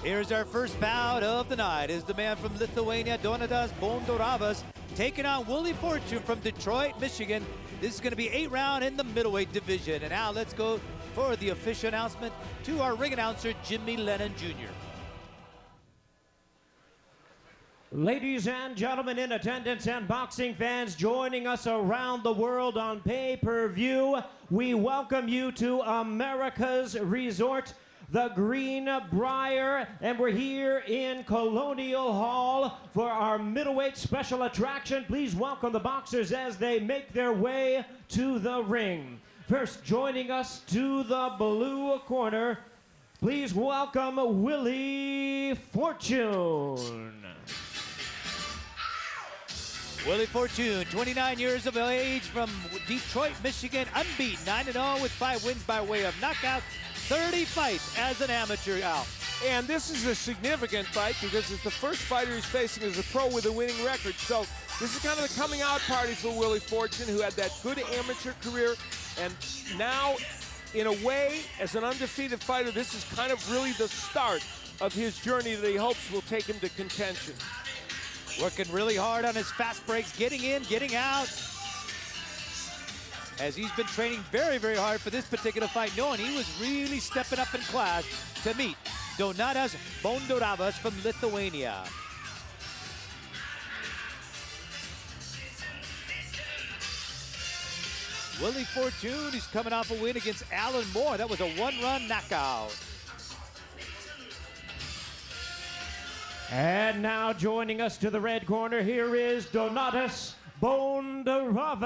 Here's our first bout of the night. Is the man from Lithuania, Donatas Bondoravas, taking on Willie Fortune from Detroit, Michigan. This is going to be 8-round in the middleweight division. And now let's go for the official announcement to our ring announcer, Jimmy Lennon Jr. Ladies and gentlemen in attendance and boxing fans joining us around the world on pay-per-view, we welcome you to America's Resort, the Greenbrier, and we're here in Colonial Hall for our middleweight special attraction. Please welcome the boxers as they make their way to the ring. First, joining us to the blue corner, please welcome Willie Fortune. Willie Fortune, 29 years of age, from Detroit, Michigan, unbeaten, 9-0 with 5 wins by way of knockout, 30 fights as an amateur, Al. And this is a significant fight because it's the first fighter he's facing as a pro with a winning record. So this is kind of the coming out party for Willie Fortune, who had that good amateur career. And now, in a way, as an undefeated fighter, this is kind of really the start of his journey that he hopes will take him to contention. Working really hard on his fast breaks, getting in, getting out. As he's been training very, very hard for this particular fight, knowing he was really stepping up in class to meet Donatas Bondoravas from Lithuania. Willie Fortune, he's coming off a win against Alan Moore. That was a one-run knockout. And now joining us to the red corner, here is Donatas Bondoravas.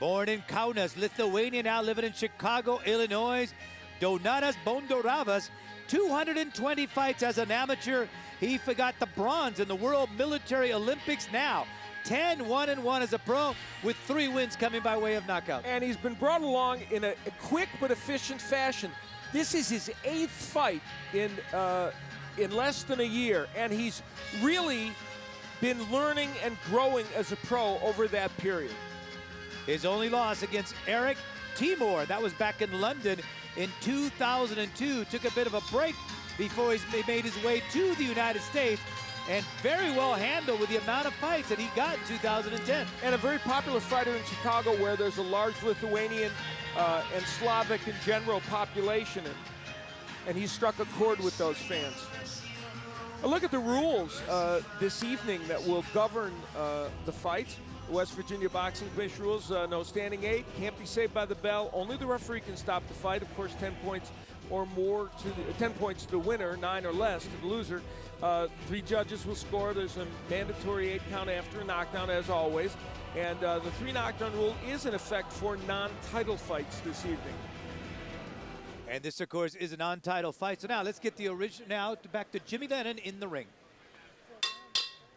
Born in Kaunas, Lithuania, now living in Chicago, Illinois. Donatas Bondoravas, 220 fights as an amateur. He forgot the bronze in the World Military Olympics now. 10-1-1 as a pro, with 3 wins coming by way of knockout. And he's been brought along in a quick but efficient fashion. This is his 8th fight in less than a year, and he's really been learning and growing as a pro over that period. His only loss against Eric Timur, that was back in London in 2002. Took a bit of a break before he made his way to the United States, and very well handled with the amount of fights that he got in 2010. And a very popular fighter in Chicago, where there's a large Lithuanian and Slavic in general population, and he struck a chord with those fans. A look at the rules this evening that will govern the fights. The West Virginia Boxing Commission rules: no standing 8, can't be saved by the bell. Only the referee can stop the fight. Of course, 10 points or more to the 10 points to the winner, 9 or less to the loser. 3 judges will score. There's a mandatory 8 count after a knockdown, as always. And the 3 knockdown rule is in effect for non-title fights this evening. And this, of course, is a non-title fight. So now let's get the original back to Jimmy Lennon in the ring.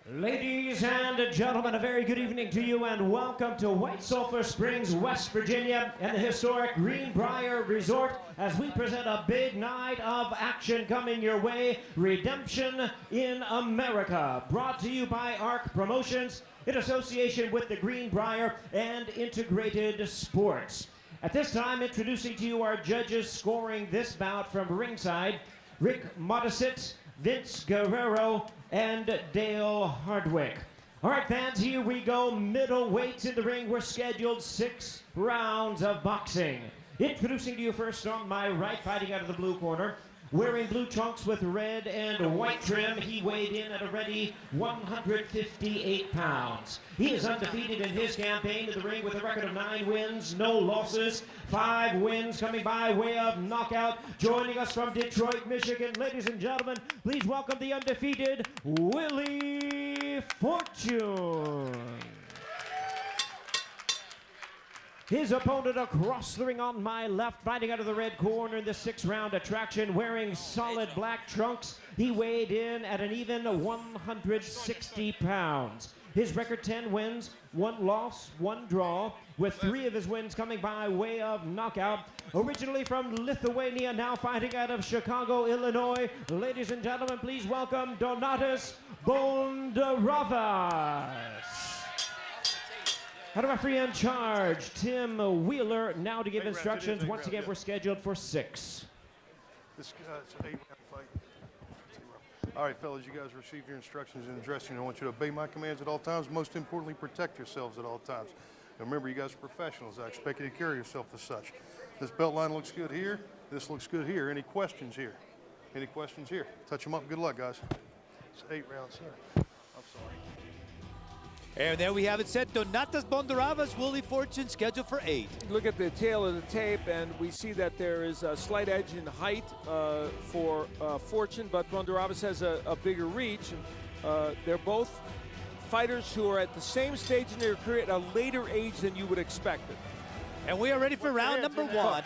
Ladies and gentlemen, a very good evening to you, and welcome to White Sulphur Springs, West Virginia, and the historic Greenbrier Resort, as we present a big night of action coming your way. Redemption in America, brought to you by ARC Promotions in association with the Greenbrier and Integrated Sports. At this time, introducing to you our judges scoring this bout from ringside: Rick Modesitt, Vince Guerrero, and Dale Hardwick. All right, fans, here we go. Middleweights in the ring. We're scheduled 6 rounds of boxing. Introducing to you first on my right, fighting out of the blue corner, wearing blue trunks with red and white trim, he weighed in at a ready 158 pounds. He is undefeated in his campaign in the ring with a record of 9 wins, no losses, 5 wins coming by way of knockout. Joining us from Detroit, Michigan, ladies and gentlemen, please welcome the undefeated Willie Fortune. His opponent across the ring on my left, fighting out of the red corner in the 6-round attraction, wearing solid black trunks. He weighed in at an even 160 pounds. His record: 10 wins, 1 loss, 1 draw, with 3 of his wins coming by way of knockout. Originally from Lithuania, now fighting out of Chicago, Illinois. Ladies and gentlemen, please welcome Donatas Bondoravas. Had a referee in charge, Tim Wheeler, now to give instructions. Once again, we're scheduled for 6. This it's an 8-round fight. All right, fellas, you guys received your instructions in the dressing room. I want you to obey my commands at all times. Most importantly, protect yourselves at all times. Now remember, you guys are professionals. I expect you to carry yourself as such. This belt line looks good here. This looks good here. Any questions here? Any questions here? Touch them up. Good luck, guys. It's 8 rounds, sir. I'm sorry. And there we have it set. Donatas Bondoravas, Willie Fortune, scheduled for 8. Look at the tail of the tape, and we see that there is a slight edge in height for Fortune, but Bondoravas has a bigger reach. And, they're both fighters who are at the same stage in their career at a later age than you would expect it. And we are ready for round number 1.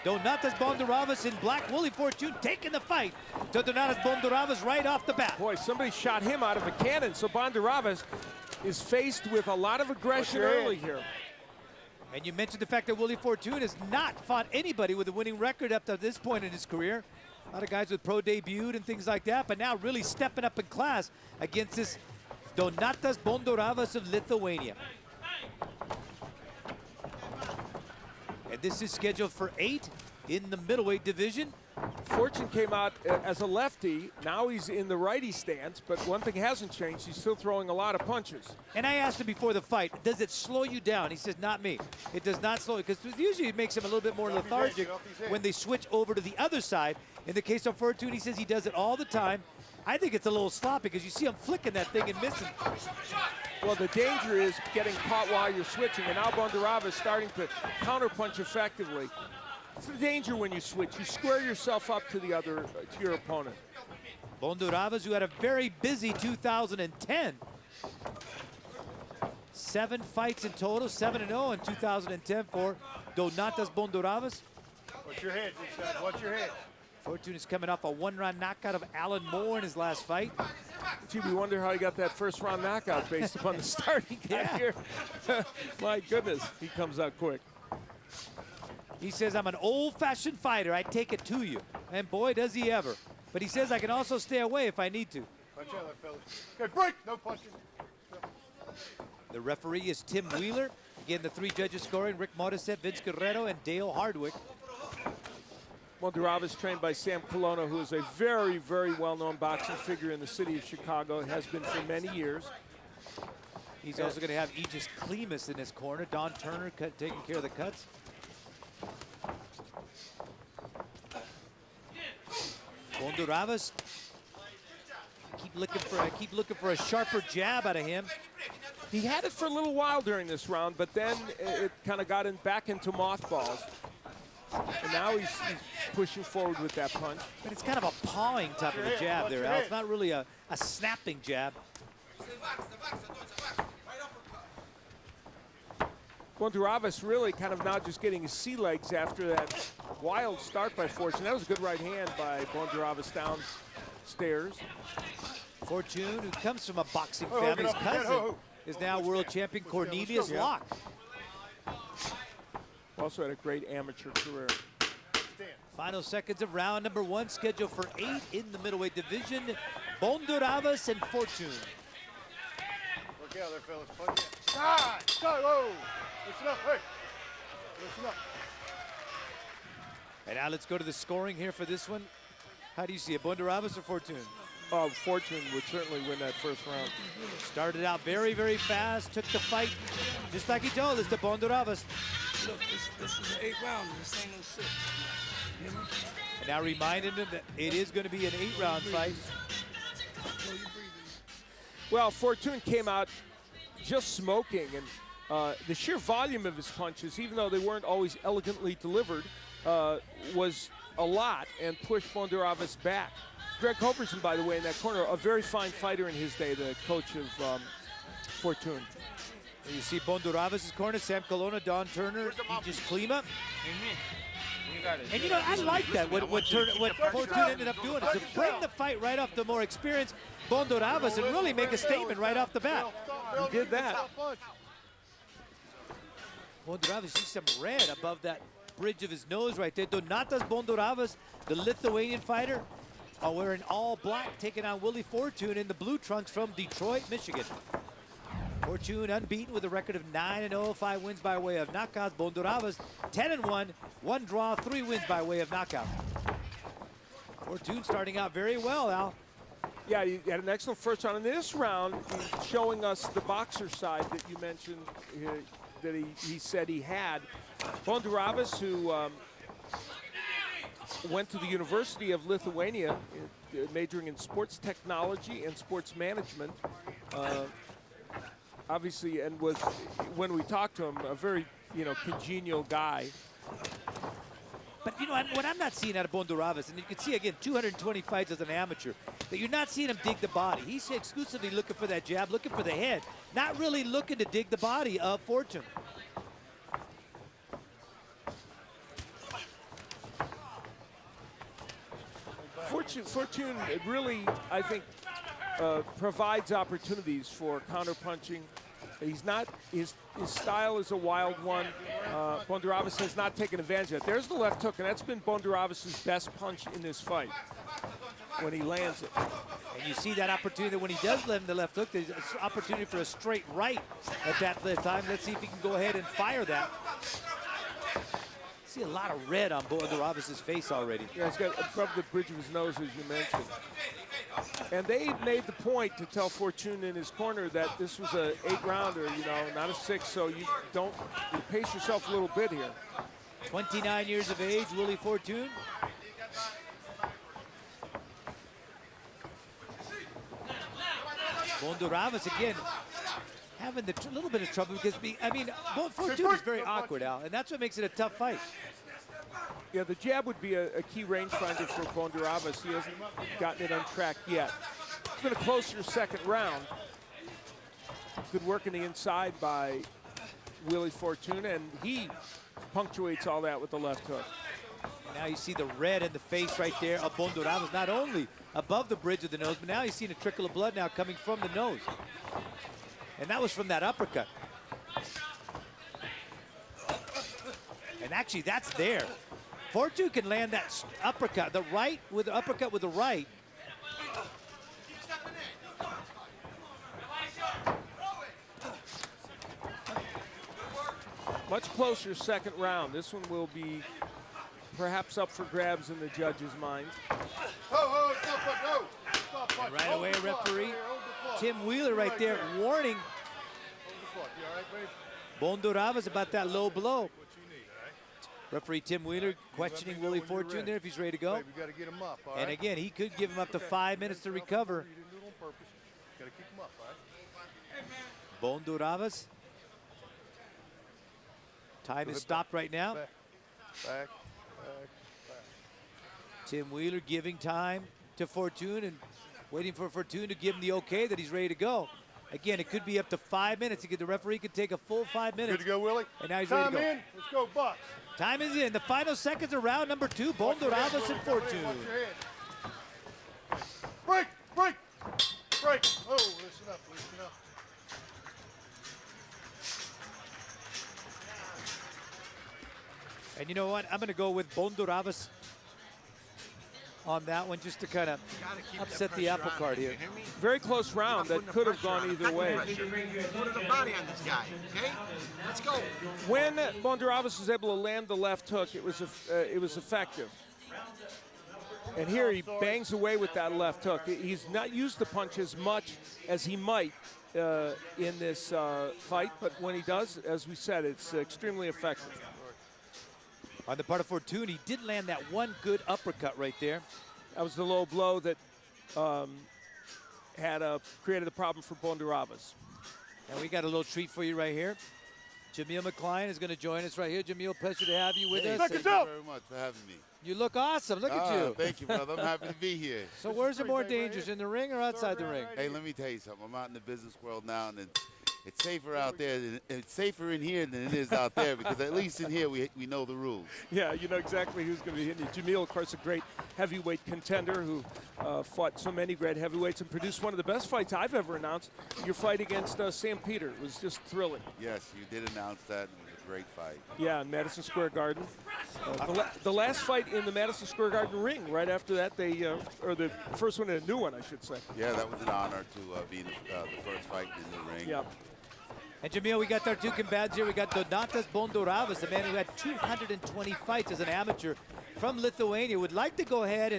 Donatas Bondoravas in black, Willie Fortune taking the fight to Donatas Bondoravas right off the bat. Boy, somebody shot him out of a cannon, so Bondoravas is faced with a lot of aggression early here. And you mentioned the fact that Willie Fortune has not fought anybody with a winning record up to this point in his career. A lot of guys with pro debuted and things like that, but now really stepping up in class against this Donatas Bondoravas of Lithuania. And this is scheduled for 8 in the middleweight division. Fortune came out as a lefty. Now he's in the righty stance, but one thing hasn't changed. He's still throwing a lot of punches. And I asked him before the fight, does it slow you down? He says, not me. It does not slow you, because usually it makes him a little bit more lethargic when they switch over to the other side. In the case of Fortune, he says he does it all the time. I think it's a little sloppy because you see him flicking that thing and missing. Well, the danger is getting caught while you're switching, and now Bondoravas is starting to counterpunch effectively. It's the danger when you switch. You square yourself up to to your opponent. Bondoravas, who had a very busy 2010. 7 fights in total, 7-0 in 2010 for Donatas Bondoravas. Watch your heads, inside. Watch your heads. Fortune is coming off a 1-round knockout of Alan Moore in his last fight. Gee, we wonder how he got that first-round knockout based upon the start he got here. My goodness, he comes out quick. He says, I'm an old-fashioned fighter. I take it to you. And boy, does he ever. But he says I can also stay away if I need to. Watch out there, fellas. Okay, break. No punching. The referee is Tim Wheeler. Again, the 3 judges scoring, Rick Morissette, Vince Guerrero, and Dale Hardwick. Bondoravas trained by Sam Colonna, who is a very, very well-known boxing figure in the city of Chicago, has been for many years. He's also going to have Aegis Klimas in his corner. Don Turner taking care of the cuts. Bondoravas, keep looking for a sharper jab out of him. He had it for a little while during this round, but then it kind of got back into mothballs. And now he's pushing forward with that punch. But it's kind of a pawing type of a jab there, Al. It's not really a snapping jab. Bondoravas really kind of now just getting his sea legs after that wild start by Fortune. That was a good right hand by Bondoravas downstairs. Fortune, who comes from a boxing family, his cousin is now world champion Cornelius Locke. Also had a great amateur career. Final seconds of round number 1, scheduled for 8 in the middleweight division. Bondoravas and Fortune. Look out there, fellas. Punch it. Ah! Go! Whoa! Listen up, hey! Listen up. And now let's go to the scoring here for this one. How do you see it, Bondoravas or Fortune? Fortune would certainly win that first round. Started out very, very fast, took the fight, just like he told us, to Bondoravas. Look, this is an 8 round. This ain't no 6. You know? And now reminding him that it is going to be an 8-round fight. Well, Fortune came out just smoking, and the sheer volume of his punches, even though they weren't always elegantly delivered, was a lot and pushed Bondoravas back. Greg Hoverson, by the way, in that corner, a very fine fighter in his day, the coach of Fortune. You see Bondoravas' corner, Sam Colonna, Don Turner, Aegis Klima. And you know, I like that, what Fortune ended up doing, is to bring the fight right off the more experienced Bondoravas and really make a statement right off the bat. He did that. Bondoravas sees some red above that bridge of his nose right there. Donatas Bondoravas, the Lithuanian fighter, are wearing all black, taking on Willie Fortune in the blue trunks from Detroit, Michigan. Fortune unbeaten with a record of 9-0, 5 wins by way of knockouts. Bondoravas 10-1, 1 draw, 3 wins by way of knockout. Fortune starting out very well, Al. Yeah, he had an excellent first round. In this round, he's showing us the boxer side that you mentioned that he said he had. Bondoravas, who went to the University of Lithuania, majoring in sports technology and sports management. Obviously, and was, when we talked to him, a very, congenial guy. But, what I'm not seeing out of Bondoravas, and you can see, again, 220 fights as an amateur, that you're not seeing him dig the body. He's exclusively looking for that jab, looking for the head, not really looking to dig the body of Fortune. Fortune really, I think, provides opportunities for counterpunching. He's not, his style is a wild one. Bondoravas has not taken advantage of it. There's the left hook, and that's been Bondoravas' best punch in this fight when he lands it. And you see that opportunity when he does land the left hook. There's an opportunity for a straight right at that time. Let's see if he can go ahead and fire that. See a lot of red on Bondoravas' face already. Yeah, he's got above the bridge of his nose, as you mentioned. And they made the point to tell Fortune in his corner that this was a 8-rounder, not a 6, so you pace yourself a little bit here. 29 years of age, Willie Fortune. Bondoravas again having a little bit of trouble because, Fortune is very awkward, Al, and that's what makes it a tough fight. Yeah, the jab would be a key rangefinder for Bondoravas. He hasn't gotten it on track yet. It's been a closer second round. Good work in the inside by Willie Fortune, and he punctuates all that with the left hook. Now you see the red in the face right there of Bondoravas, not only above the bridge of the nose, but now he's seen a trickle of blood now coming from the nose. And that was from that uppercut. And actually, that's there. Fortune can land that uppercut, the uppercut with the right. Much closer second round. This one will be perhaps up for grabs in the judge's mind. And right away, referee Tim Wheeler right there warning Bondoravas about that low blow. Referee Tim Wheeler questioning Willie Fortune there if he's ready to go. We got to get him up, all and right? again, he could give him up to 5 minutes to recover. You didn't do it on purpose. Got to keep him up, all right? Bondoravas. Time is stopped right now. Back. Tim Wheeler giving time to Fortune and waiting for Fortune to give him the okay that he's ready to go. Again, it could be up to 5 minutes. The referee could take a full 5 minutes. Good to go, Willie? And now he's ready to go. Time in. Let's go, Bucks. Time is in. The final seconds of round number 2. Bondoravas and Fortune. Watch your head. Break. Oh, listen up. And you know what? I'm going to go with Bondoravas on that one just to kind of upset the apple cart here. Very close round that could have gone either way. Put the body on this guy, okay? Let's go. When Bondoravas was able to land the left hook, it was effective. And here he bangs away with that left hook. He's not used the punch as much as he might in this fight, but when he does, as we said, it's extremely effective. On the part of Fortune, he did land that one good uppercut right there. That was the low blow that created a problem for Bondoravas. And we got a little treat for you right here. Jamil McCline is going to join us right here. Jamil, pleasure to have you with us. Thank you very much for having me. You look awesome. Look at you. Thank you, brother. I'm happy to be here. So where's it more dangerous, in the ring or outside the ring? Hey, let me tell you something. I'm out in the business world now, and it's safer out there. It's safer in here than it is out there because at least in here we know the rules. Yeah, you know exactly who's going to be hitting you. Jamil, of course, a great heavyweight contender who fought so many great heavyweights and produced one of the best fights I've ever announced. Your fight against Sam Peter was just thrilling. Yes, you did announce that. It was a great fight. Yeah, in Madison Square Garden. The last fight in the Madison Square Garden ring. Right after that, or the first one, a new one, I should say. Yeah, that was an honor to be the first fight in the ring. Yeah. And Jamil, we got our two combatants here. We got Donatas Bondoravas, a man who had 220 fights as an amateur from Lithuania. Would like to go ahead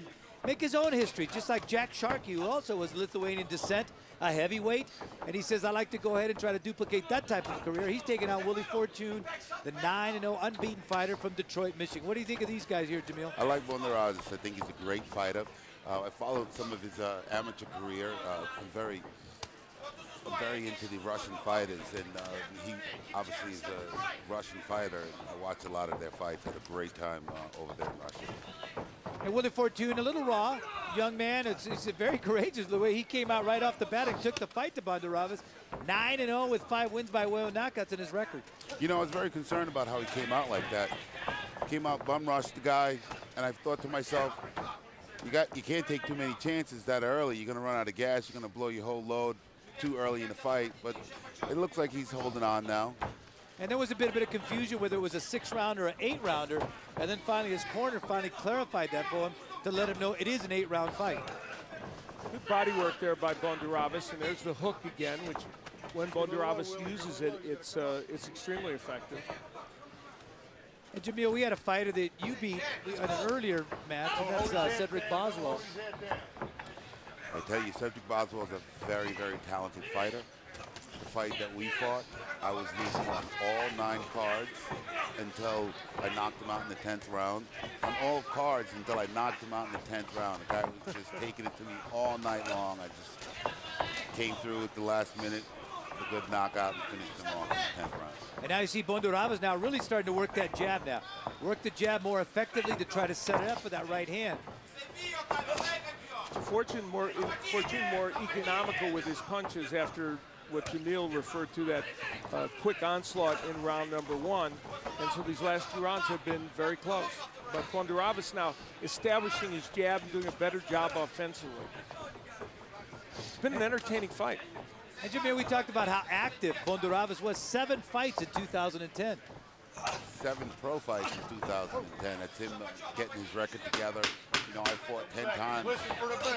make his own history, just like Jack Sharkey, who also was Lithuanian descent, a heavyweight. And he says, I like to go ahead and try to duplicate that type of career. He's taking out Willie Fortune, the 9-0 unbeaten fighter from Detroit, Michigan. What do you think of these guys here, Jamil? I like Bondoravas. I think he's a great fighter. I followed some of his amateur career. I'm very into the Russian fighters, and he obviously is a Russian fighter. I watch a lot of their fights. Had a great time over there in Russia. And Willie Fortune, a little raw, young man. It's very courageous the way he came out right off the bat and took the fight to Bondoravas. 9-0 with 5 wins by way of knockouts in his record. You know, I was very concerned about how he came out like that. Came out, bum rushed the guy, and I thought to myself, you can't take too many chances that early. You're going to run out of gas. You're going to blow your whole load too early in the fight. But it looks like he's holding on now. And there was a bit of confusion whether it was a 6-rounder or an 8-rounder. And then finally his corner clarified that for him to let him know it is an 8-round fight. Good body work there by Bondoravas, and there's the hook again, which when Bondoravas uses it, it's extremely effective. And Jamil, we had a fighter that you beat in an earlier match, and that's Cedric Boswell. I tell you, Cedric Boswell is a very, very talented fighter. The fight that we fought, I was losing on all 9 cards until I knocked him out in the 10th round. On all cards until I knocked him out in the 10th round. The guy was just taking it to me all night long. I just came through at the last minute, a good knockout, and finished him off in the 10th round. And now you see Bondoravas now really starting to work that jab now. Work the jab more effectively to try to set it up for that right hand. Fortune more economical with his punches after what Jamil referred to, that quick onslaught in round number 1. And so these last 2 rounds have been very close. But Bondoravas now establishing his jab and doing a better job offensively. It's been an entertaining fight. And Jamil, we talked about how active Bondoravas was. 7 fights in 2010. 7 pro fights in 2010. That's him getting his record together. You know, I fought 10 times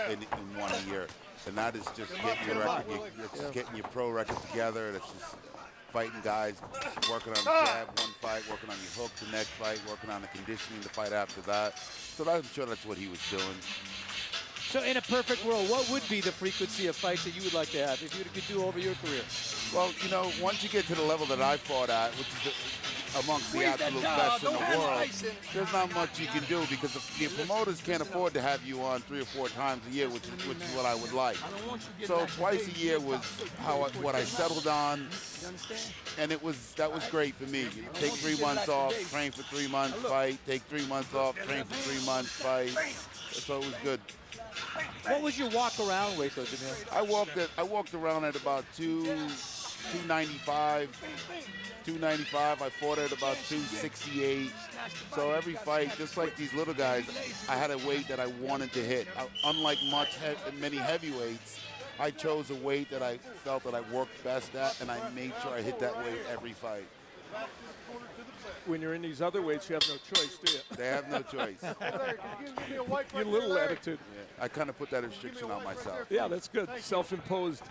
in 1 year. And that is just getting your record, just getting your pro record together. That's just fighting guys, working on the jab one fight, working on your hook the next fight, working on the conditioning the fight after that. So I'm sure that's what he was doing. So in a perfect world, what would be the frequency of fights that you would like to have if you could do over your career? Well, you know, once you get to the level that I fought at, which is amongst the absolute best in the world, there's not much you can do because the promoters can't afford to have you on 3 or 4 times a year, which is what I would like. So twice a year was what I settled on, and that was great for me. You take 3 months off, train for 3 months, fight. Take 3 months off, train for 3 months, fight. So it was good. What was your walk around weight though, Jamil? I walked around at about 295. 295. I fought at about 268. So every fight, just like these little guys, I had a weight that I wanted to hit. Unlike many heavyweights, I chose a weight that I felt that I worked best at, and I made sure I hit that weight every fight. When you're in these other weights, you have no choice, do you? They have no choice. Your little attitude. Yeah, I kind of put that restriction on myself. Yeah, that's good. Self-imposed.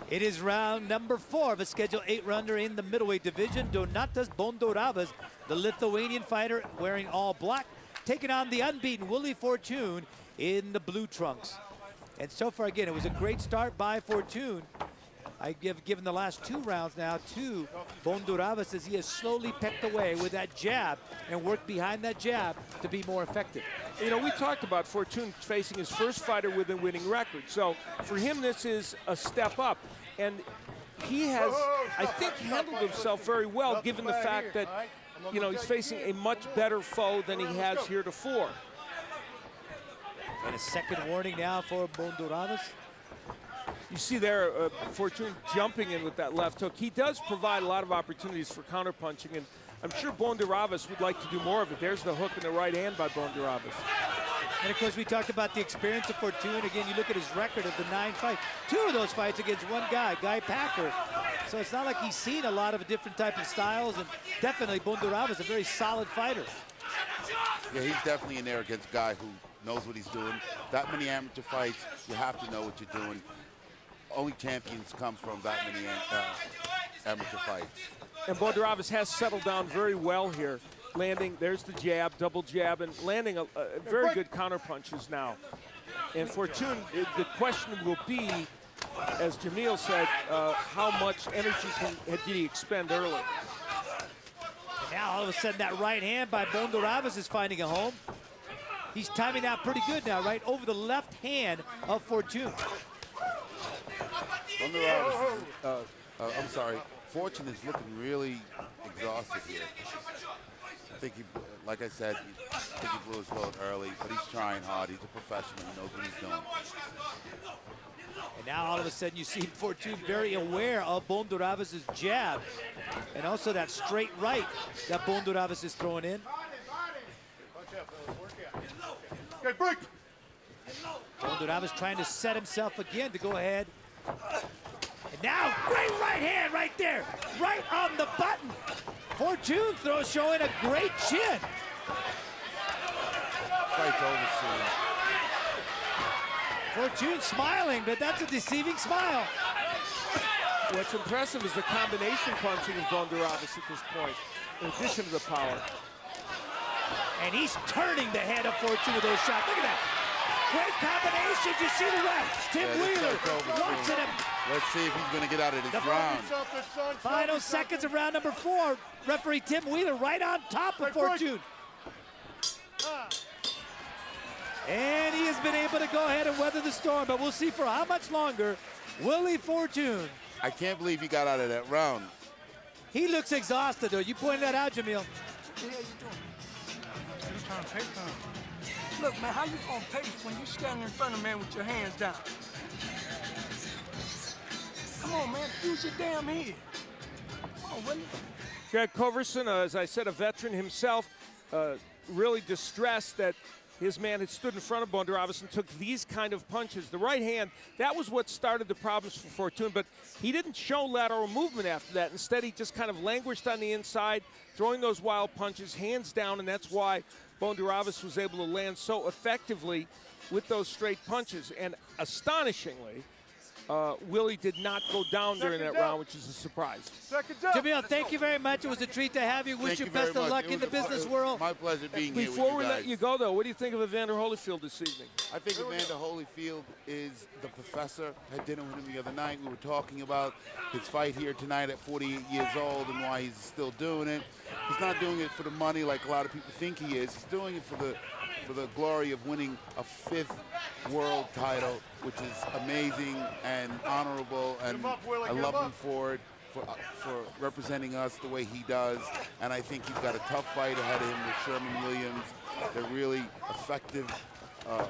It is round number 4 of a Schedule 8-rounder in the middleweight division. Donatas Bondoravas, the Lithuanian fighter wearing all black, taking on the unbeaten Willie Fortune in the blue trunks. And so far, again, it was a great start by Fortune. I give given the last 2 rounds now to Bondoravas as he has slowly pecked away with that jab and worked behind that jab to be more effective. You know, we talked about Fortune facing his first fighter with a winning record. So for him, this is a step up. And he has, I think, handled himself very well given the fact that, you know, he's facing a much better foe than he has heretofore. And a second warning now for Bondoravas. You see there, Fortune jumping in with that left hook. He does provide a lot of opportunities for counterpunching, and I'm sure Bondoravas would like to do more of it. There's the hook in the right hand by Bondoravas. And of course, we talked about the experience of Fortune. Again, you look at his record of the 9 fights. 2 of those fights against one guy, Guy Packer. So it's not like he's seen a lot of different type of styles, and definitely Bondoravas, a very solid fighter. Yeah, he's definitely in there against a guy who knows what he's doing. That many amateur fights, you have to know what you're doing. Only champions come from that many amateur fights. And Bondoravas has settled down very well here. landing, there's the jab, double jab, and landing a very good counter punches now. And Fortune, the question will be, as Jamil said, how much energy did he expend early? Now all of a sudden that right hand by Bondoravas is finding a home. He's timing that pretty good now, right over the left hand of Fortune. Bondoravas, I'm sorry, Fortune is looking really exhausted here. I think he, like I said, I think he blew his load early, but he's trying hard. He's a professional. He knows what he's doing. And now all of a sudden you see Fortune very aware of Bondoravas' jab and also that straight right that Bondoravas is throwing in. Okay, break. Bondoravas trying to set himself again to go ahead. And now, great right hand right there, right on the button. Fortune throw showing a great chin. Fight's over soon. Fortune smiling, but that's a deceiving smile. What's impressive is the combination punching of Bondoravas at this point, in addition to the power. And he's turning the head of Fortune with those shots. Look at that. Great combination. You see the ref. Tim Wheeler watching him. Let's see if he's going to get out of this round. Final seconds of round number 4. Referee Tim Wheeler right on top of Fortune. And he has been able to go ahead and weather the storm, but we'll see for how much longer. Willie Fortune. I can't believe he got out of that round. He looks exhausted, though. You pointed that out, Jamil. What the hell you doing? Just trying to pace time. Look, man, how you gonna pace when you standing in front of a man with your hands down? Come on, man, use your damn head. Come on, Willie. Greg Coverson, as I said, a veteran himself, really distressed that his man had stood in front of Bondoravas and took these kind of punches. The right hand, that was what started the problems for Fortune, but he didn't show lateral movement after that. Instead, he just kind of languished on the inside, throwing those wild punches, hands down, and that's why Bondoravas was able to land so effectively with those straight punches. And astonishingly, Willie did not go down during that round, which is a surprise. Jamil, thank you very much. It was a treat to have you. Wish you best of luck in the business world. My pleasure being here with you Before we guys. let you go, though, what do you think of Evander Holyfield this evening? I think Evander Holyfield is the professor. I had dinner with him the other night. We were talking about his fight here tonight at 48 years old and why he's still doing it. He's not doing it for the money like a lot of people think he is. He's doing it for the glory of winning a 5th world title, which is amazing and honorable, and I love him for it, for representing us the way he does. And I think he's got a tough fight ahead of him with Sherman Williams. They're really effective.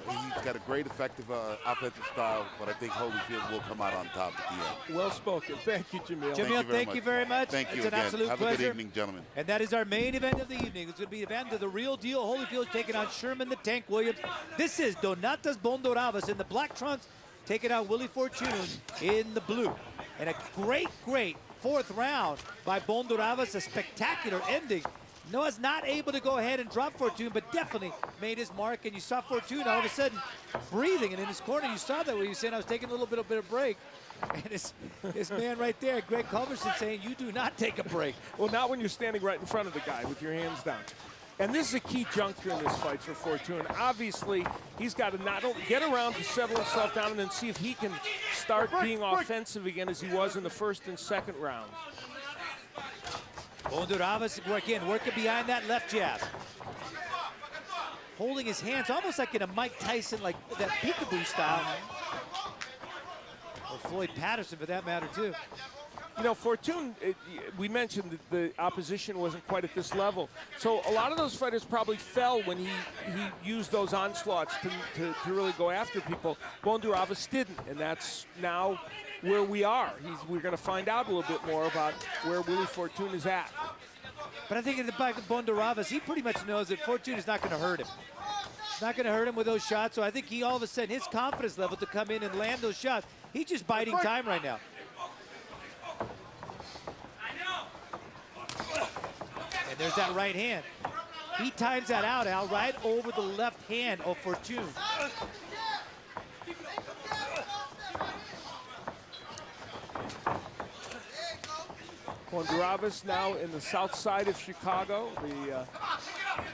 He's got a great effective offensive style, but I think Holyfield will come out on top at the end. Well spoken. Thank you, Jamil. Jamil, thank you very much. Thank you It's an again. absolute Have pleasure. a good evening, gentlemen. And that is our main event of the evening. It's going to be Evander the Real Deal Holyfield taking on Sherman the Tank Williams. This is Donatas Bondoravas in the black trunks taking on Willie Fortune in the blue. And a great 4th round by Bondoravas, a spectacular ending. Noah's not able to go ahead and drop Fortune, but definitely made his mark. And you saw Fortune all of a sudden breathing. And in his corner, you saw that where he was saying, I was taking a little bit of break. And his man right there, Greg Culverson, saying, you do not take a break. Well, not when you're standing right in front of the guy with your hands down. And this is a key juncture in this fight for Fortune. Obviously, he's got to not only get around to settle himself down and then see if he can start being offensive again as he was in the 1st and 2nd rounds. Bondoravas again working behind that left jab. Holding his hands almost like in a Mike Tyson, like that peekaboo style. Or Floyd Patterson for that matter too. You know, Fortune, we mentioned that the opposition wasn't quite at this level. So a lot of those fighters probably fell when he used those onslaughts to really go after people. Bondoravas didn't, and that's now where we are. We're going to find out a little bit more about where Willie Fortune is at. But I think in the back of Bondoravas, he pretty much knows that Fortune is not going to hurt him. It's not going to hurt him with those shots, so I think he all of a sudden, his confidence level to come in and land those shots, he's just biding time right now. And there's that right hand. He times that out, Al, right over the left hand of Fortune. Bondoravas now in the south side of Chicago,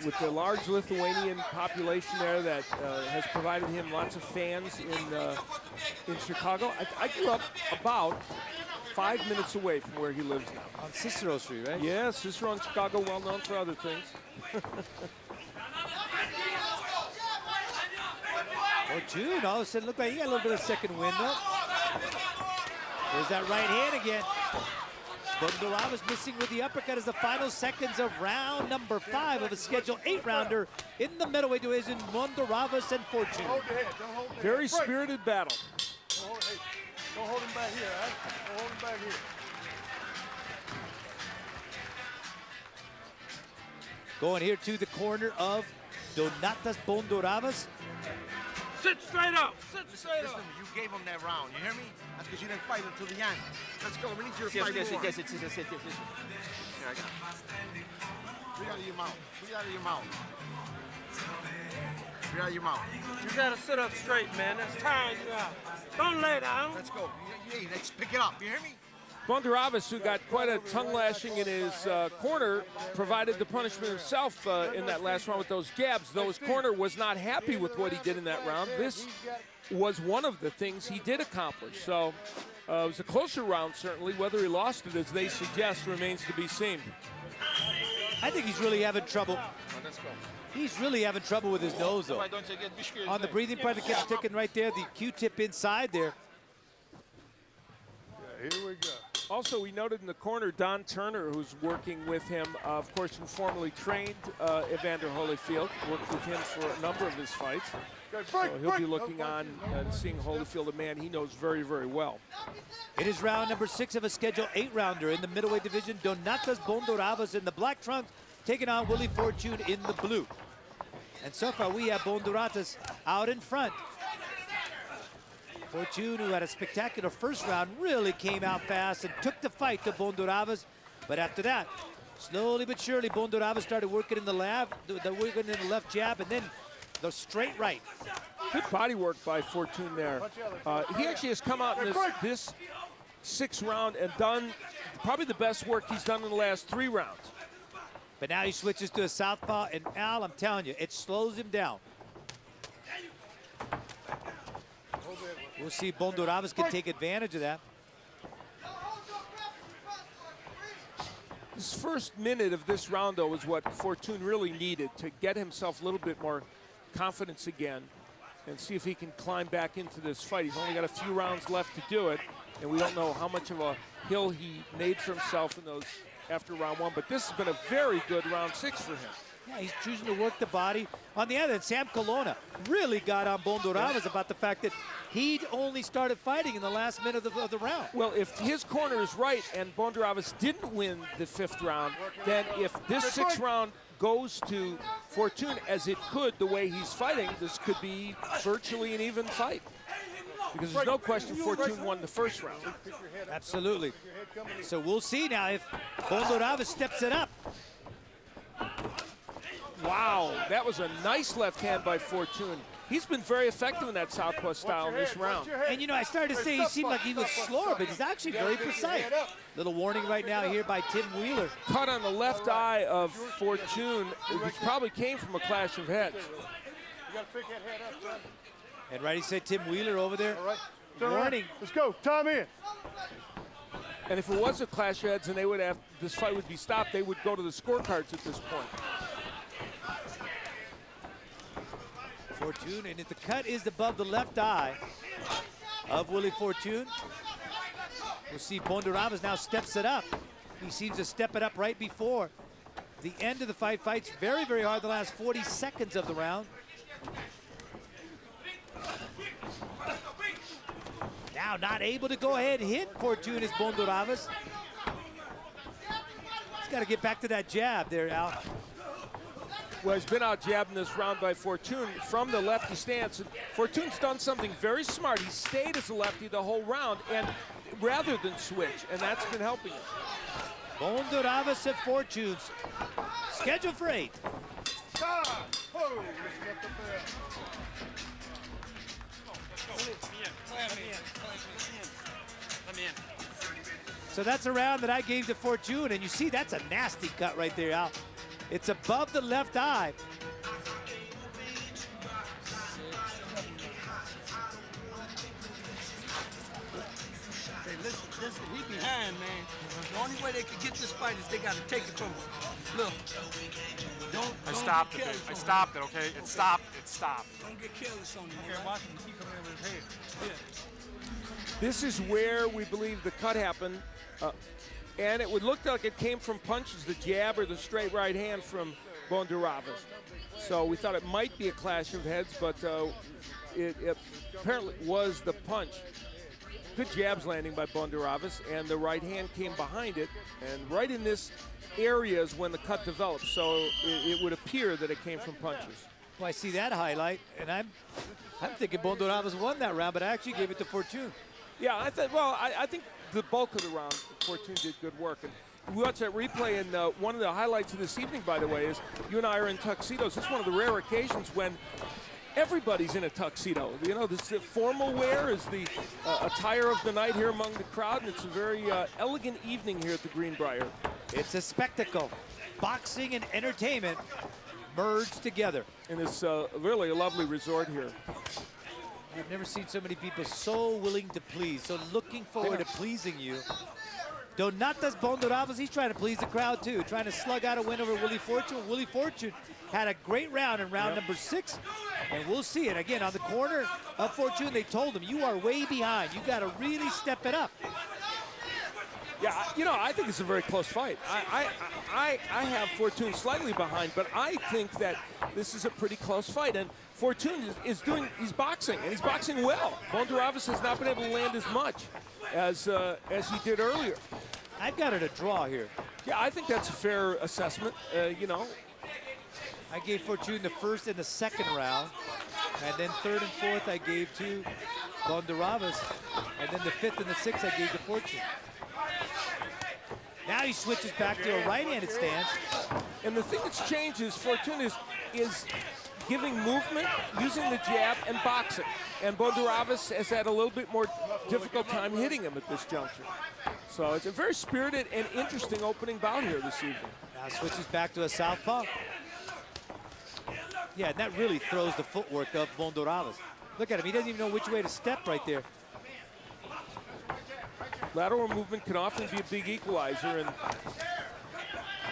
with the large Lithuanian population there that has provided him lots of fans in Chicago. I grew up about 5 minutes away from where he lives now. On Cicero Street, right? Yeah, Cicero in Chicago, well known for other things. Fortune all of a sudden looked like he got a little bit of second wind though. There's that right hand again. Bondoravas missing with the uppercut as the final seconds of round number 5 of a scheduled 8-rounder in the middleweight division. Bondoravas and Fortune. Hold your head. Don't hold your Very head. spirited battle. Don't hold him back here, all right? Don't hold him back here. Going here to the corner of Donatas Bondoravas. Sit straight up. Sit straight Listen, up. you gave him that round. You hear me? That's because you didn't fight until the end. Let's go. We need you to fight more. Here, I got it. Breathe out of your mouth. Breathe out of your mouth. Breathe out of your mouth. You gotta sit up straight, man. That's tiring you out. Don't lay down. Let's go. Hey, let's pick it up. You hear me? Bondoravas, who got quite a tongue lashing in his corner, provided the punishment himself in that last round with those jabs, though his corner was not happy with what he did in that round. This was one of the things he did accomplish. So it was a closer round, certainly. Whether he lost it, as they suggest, remains to be seen. I think he's really having trouble. Let's go. He's really having trouble with his nose, though. On the breathing part, it gets sticking right there, the Q-tip inside there. Yeah, here we go. Also, we noted in the corner Don Turner, who's working with him, of course, who formerly trained Evander Holyfield, worked with him for a number of his fights. So he'll be looking on and seeing Holyfield, a man he knows very, very well. It is round number 6 of a scheduled 8-rounder in the middleweight division. Donatas Bondoravas in the black trunks, taking on Willie Fortune in the blue. And so far, we have Bondoravas out in front. Fortune, who had a spectacular first round, really came out fast and took the fight to Bondoravas. But after that, slowly but surely, Bondoravas started working in the working in the left jab and then the straight right. Good body work by Fortune there. He actually has come out in this 6th round and done probably the best work he's done in the last 3 rounds. But now he switches to a southpaw, and Al, I'm telling you, it slows him down. We'll see if Bondoravas can take advantage of that. This first minute of this round, though, is what Fortune really needed to get himself a little bit more confidence again and see if he can climb back into this fight. He's only got a few rounds left to do it, and we don't know how much of a hill he made for himself in those after round 1, but this has been a very good round 6 for him. Yeah, he's choosing to work the body. On the other hand, Sam Colonna really got on Bondoravas about the fact that he'd only started fighting in the last minute of the round. Well, if his corner is right and Bondoravas didn't win the 5th round, then if this 6th round goes to Fortune, as it could the way he's fighting, this could be virtually an even fight. Because there's no question Fortune won the 1st round. Absolutely. So we'll see now if Bondoravas steps it up. Wow, that was a nice left hand by Fortune. He's been very effective in that southpaw style in this round. And, you know, I started to say he seemed like he was slower, but he's actually very precise. Little warning right now here by Tim Wheeler. Cut on the left eye of Fortune, which probably came from a clash of heads. And right, he said Tim Wheeler over there. Turn Warning. around. Let's go. Time in. And if it was a clash of heads and they would have, this fight would be stopped, they would go to the scorecards at this point. Fortune, and if the cut is above the left eye of Willie Fortune, we'll see Bondoravas now steps it up. He seems to step it up right before the end of the fight. Fights very, very hard the last 40 seconds of the round. Now not able to go ahead and hit Fortune is Bondoravas. He's got to get back to that jab there, Al. Well, he's been out jabbing this round by Fortune from the lefty stance. And Fortune's done something very smart. He stayed as a lefty the whole round, and rather than switch, and that's been helping him. Bondoravas and Fortunes scheduled for 8. So that's a round that I gave to Fortune, and you see that's a nasty cut right there, Al. It's above the left eye. Hey, listen, he behind, man. The only way they can get this fight is they got to take it from him. Look, I stopped it, I stopped it, okay? It stopped. Don't get careless on him. Okay, watch him, keep coming in with his head. Yeah. This is where we believe the cut happened. And it would look like it came from punches, the jab or the straight right hand from Bondoravas. So we thought it might be a clash of heads, but it apparently was the punch. Good jabs landing by Bondoravas, and the right hand came behind it. And right in this area is when the cut developed. So it would appear that it came from punches. Well, I see that highlight, and I'm thinking Bondoravas won that round, but I actually gave it to Fortune. Yeah, I think the bulk of the round, Fortune did good work. And we watched that replay, and one of the highlights of this evening, by the way, is you and I are in tuxedos. It's one of the rare occasions when everybody's in a tuxedo. You know, this formal wear is the attire of the night here among the crowd, and it's a very elegant evening here at the Greenbrier. It's a spectacle. Boxing and entertainment merged together. And it's really a lovely resort here. I've never seen so many people so willing to please, so looking forward to pleasing you. Donatas Bondoravas, he's trying to please the crowd too, trying to slug out a win over Willie Fortune. Willie Fortune had a great round in round number 6, and we'll see it. Again, on the corner of Fortune, they told him, you are way behind. You got to really step it up. Yeah, you know, I think it's a very close fight. I have Fortune slightly behind, but I think that this is a pretty close fight. And Fortune he's boxing, and he's boxing well. Bondoravas has not been able to land as much as he did earlier. I've got it a draw here. Yeah, I think that's a fair assessment, you know. I gave Fortune the first and the second round, and then third and fourth I gave to Bondoravas, and then the fifth and the sixth I gave to Fortune. Now he switches back to a right-handed stance. And the thing that's changed is Fortune is giving movement, using the jab, and boxing. And Bondoravas has had a little bit more difficult time hitting him at this juncture. So it's a very spirited and interesting opening bout here this evening. Now switches back to a southpaw. Yeah, and that really throws the footwork of Bondoravas. Look at him, he doesn't even know which way to step right there. Lateral movement can often be a big equalizer, and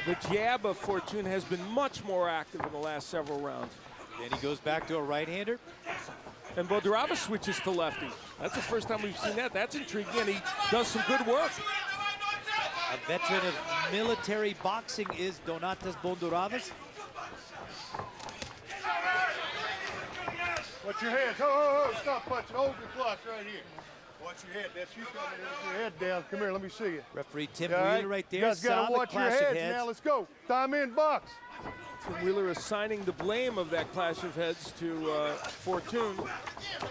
the jab of Fortune has been much more active in the last several rounds. Then he goes back to a right-hander. And Bondoravas switches to lefty. That's the first time we've seen that. That's intriguing, and he does some good work. A veteran of military boxing is Donatas Bondoravas. Watch your head. Oh, stop punching. Hold your clutch right here. Watch your head. That's you coming in with your head down. Come here, let me see you. Referee Tim All Wheeler right there. You guys got to Solid watch your clash of heads heads. now. Let's go. Time in, box. Tim Wheeler assigning the blame of that clash of heads to Fortune.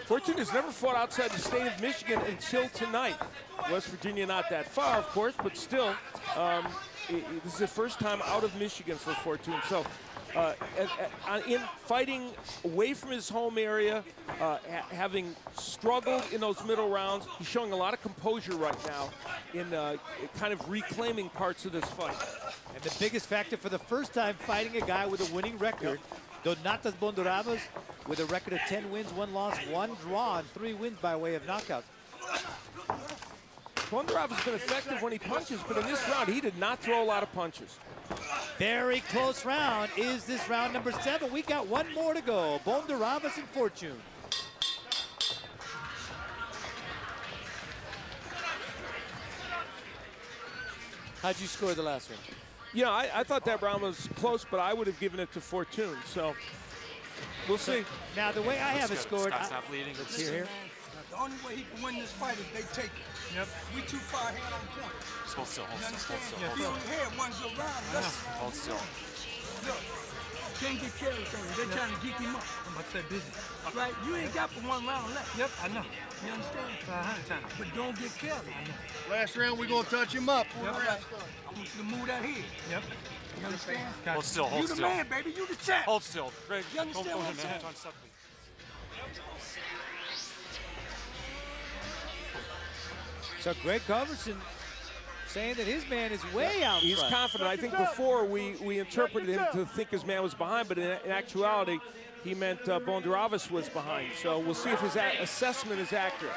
Fortune has never fought outside the state of Michigan until tonight. West Virginia not that far, of course, but still, this is the first time out of Michigan for Fortune. So in fighting away from his home area, having struggled in those middle rounds, he's showing a lot of composure right now in kind of reclaiming parts of this fight. And the biggest factor for the first time fighting a guy with a winning record, Donatas Bondoravas with a record of 10 wins, 1 loss, 1 draw, and 3 wins by way of knockouts. Bondoravas has been effective when he punches, but in this round, he did not throw a lot of punches. Very close round. Is this round number 7? We got 1 more to go. Bondoravas and Fortune. How'd you score the last one? Yeah, I thought that round was close, but I would have given it to Fortune. So we'll see. Now, the way I have it scored, Stop bleeding. let's hear here. The only way he can win this fight is they take it. Yep. We too far ahead on point. Hold still, hold You still, understand? hold We still. only had 1 good round. Hold still. Look, can't get carried on him. They're trying to geek him up. I'm about to say busy. Right? You ain't got but 1 round left. Yep, I know. You understand? 100 times. But don't get carried. Last round, we're going to touch him up. All right. I want you to move that head. Yep. You understand? Hold still, You hold the still. man, baby. You the champ. Hold still. Greg, You understand go what ahead, I'm man. saying? John, stop, please. So Greg Culverson saying that his man is way out He's front. confident. I think before we interpreted him to think his man was behind, but in actuality, he meant Bondoravas was behind. So we'll see if his assessment is accurate.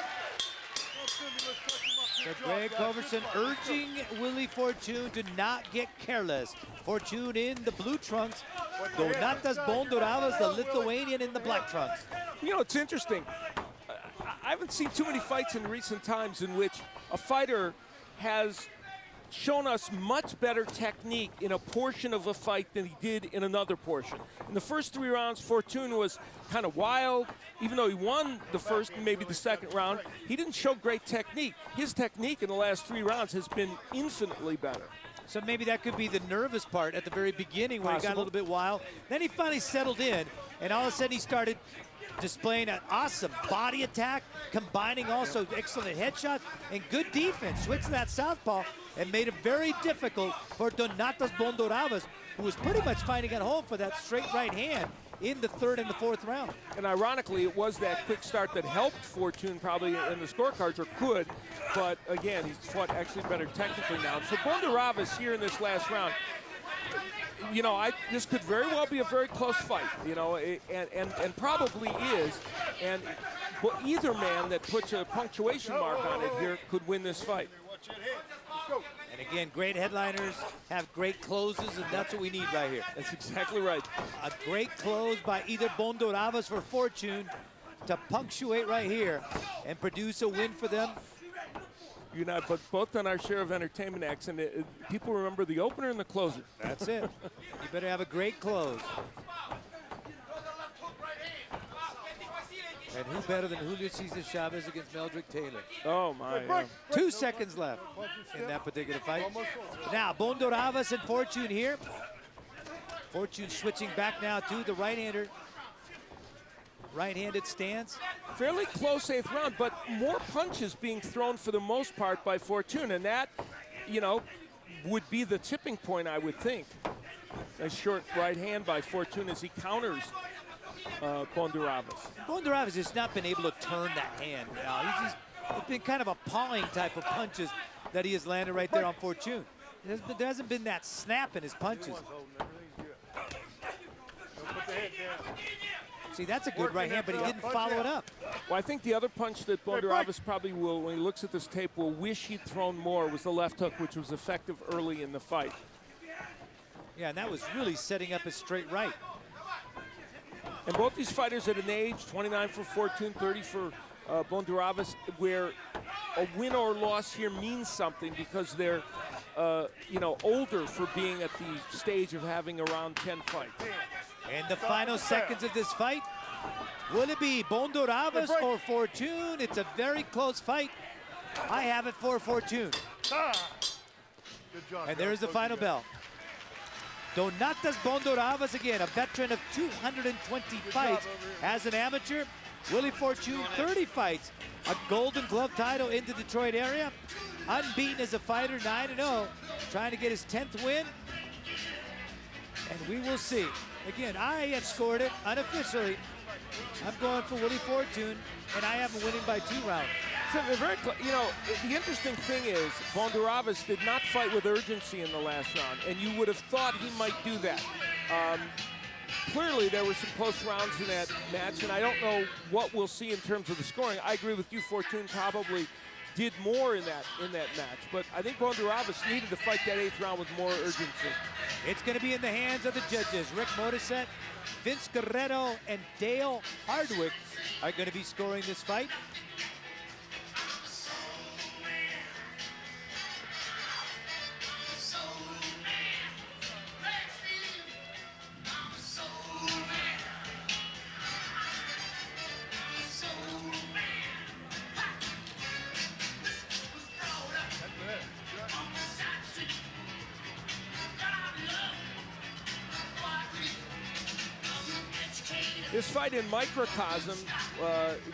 So Greg Culverson urging Willie Fortune to not get careless. Fortune in the blue trunks. Donatas Bondoravas, the Lithuanian, in the black trunks. You know, it's interesting. I haven't seen too many fights in recent times in which a fighter has shown us much better technique in a portion of a fight than he did in another portion. In the first 3 rounds, Fortune was kind of wild. Even though he won the first and maybe the second round, he didn't show great technique. His technique in the last 3 rounds has been infinitely better. So maybe that could be the nervous part at the very beginning where he got a little bit wild. Then he finally settled in, and all of a sudden he started displaying an awesome body attack, combining also excellent headshots and good defense. Switching that southpaw and made it very difficult for Donatas Bondoravas, who was pretty much fighting at home for that straight right hand in the 3rd and the 4th round. And ironically, it was that quick start that helped Fortune probably in the scorecards, or could. But again, he's fought actually better technically now. For Bondoravas here in this last round, you know, this could very well be a very close fight, you know, and probably is. And either man that puts a punctuation mark on it here could win this fight. And again, great headliners have great closes, and that's what we need right here. That's exactly right. A great close by either Bondoravas or Fortune to punctuate right here and produce a win for them. You know, but both on our share of entertainment acts, and people remember the opener and the closer. That's it. You better have a great close. And who better than Julio Cesar Chavez against Meldrick Taylor? Oh, my. 2 seconds left in that particular fight. Now, Bondoravas and Fortune here. Fortune switching back now to the right-hander. Right-handed stance. Fairly close 8th round, but more punches being thrown for the most part by Fortune, and that, you know, would be the tipping point, I would think. A short right hand by Fortune as he counters Bondoravas. Bondoravas has not been able to turn that hand. It's been kind of a pawing type of punches that he has landed right there on Fortune. There hasn't been that snap in his punches. See, that's a good right hand, but he didn't follow it up. Well, I think the other punch that Bondoravas probably will, when he looks at this tape, will wish he'd thrown more was the left hook, which was effective early in the fight. Yeah, and that was really setting up his straight right. And both these fighters at an age, 29 for Fortune, 30 for Bondoravas, where a win or loss here means something because they're, you know, older for being at the stage of having around 10 fights. And the final seconds of this fight, will it be Bondoravas or Fortune? It's a very close fight. I have it for Fortune. And there's the final bell. Donatas Bondoravas, again, a veteran of 220 fights as an amateur. Willie Fortune, 30 fights. A Golden Glove title in the Detroit area. Unbeaten as a fighter, 9-0. Trying to get his 10th win. And we will see. Again, I have scored it unofficially. I'm going for Willie Fortune, and I have him winning by 2 rounds. So very, you know, the interesting thing is Bondoravas did not fight with urgency in the last round, and you would have thought he might do that. Clearly, there were some close rounds in that match, and I don't know what we'll see in terms of the scoring. I agree with you, Fortune probably did more in that match, but I think Bondoravas needed to fight that 8th round with more urgency. It's going to be in the hands of the judges. Rick Motisset, Vince Guerrero, and Dale Hardwick are going to be scoring this fight. This fight in microcosm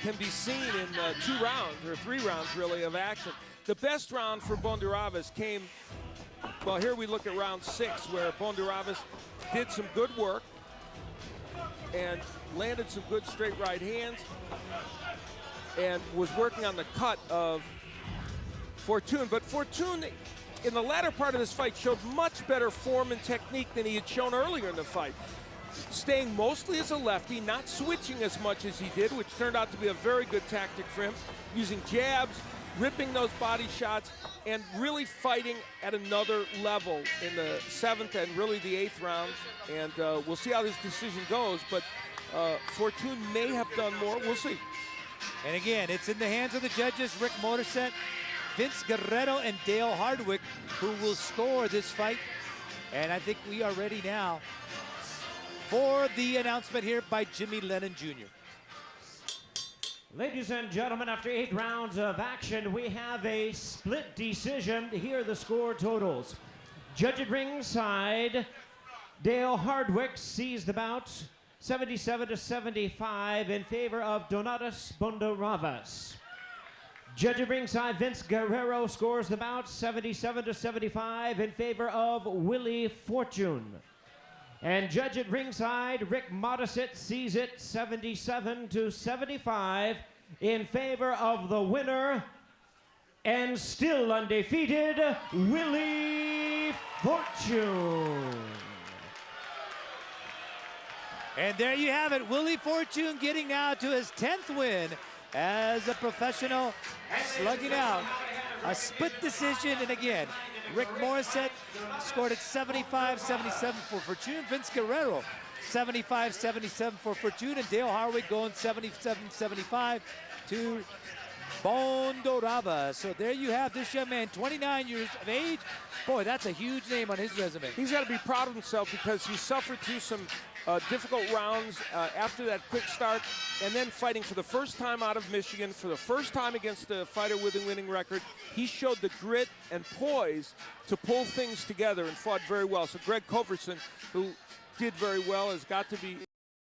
can be seen in 2 rounds, or 3 rounds really, of action. The best round for Bondoravas came, well, here we look at round 6, where Bondoravas did some good work and landed some good straight right hands and was working on the cut of Fortune. But Fortune, in the latter part of this fight, showed much better form and technique than he had shown earlier in the fight. Staying mostly as a lefty, not switching as much as he did, which turned out to be a very good tactic for him, using jabs, ripping those body shots, and really fighting at another level in the 7th and really the 8th rounds. And we'll see how this decision goes, but Fortune may have done more. We'll see. And again, it's in the hands of the judges, Rick Morissette, Vince Guerrero, and Dale Hardwick, who will score this fight. And I think we are ready now for the announcement here by Jimmy Lennon Jr. Ladies and gentlemen, after 8 rounds of action, we have a split decision. Here are the score totals. Judge at ringside, Dale Hardwick sees the bout 77-75 in favor of Donatas Bondoravas. Judge at ringside, Vince Guerrero scores the bout 77-75 in favor of Willie Fortune. And judge at ringside, Rick Morissette sees it 77-75 in favor of the winner and still undefeated, Willie Fortune. And there you have it, Willie Fortune getting now to his 10th win as a professional, slugging out a split decision. And again, Rick Morissette scored at 75-77 for Fortune. Vince Guerrero, 75-77 for Fortune. And Dale Hardwick going 77-75 to Bondoravas. So there you have this young man, 29 years of age. Boy, that's a huge name on his resume. He's got to be proud of himself because he suffered through some difficult rounds after that quick start, and then fighting for the first time out of Michigan, for the first time against a fighter with a winning record. He showed the grit and poise to pull things together and fought very well. So Greg Coverson, who did very well, has got to be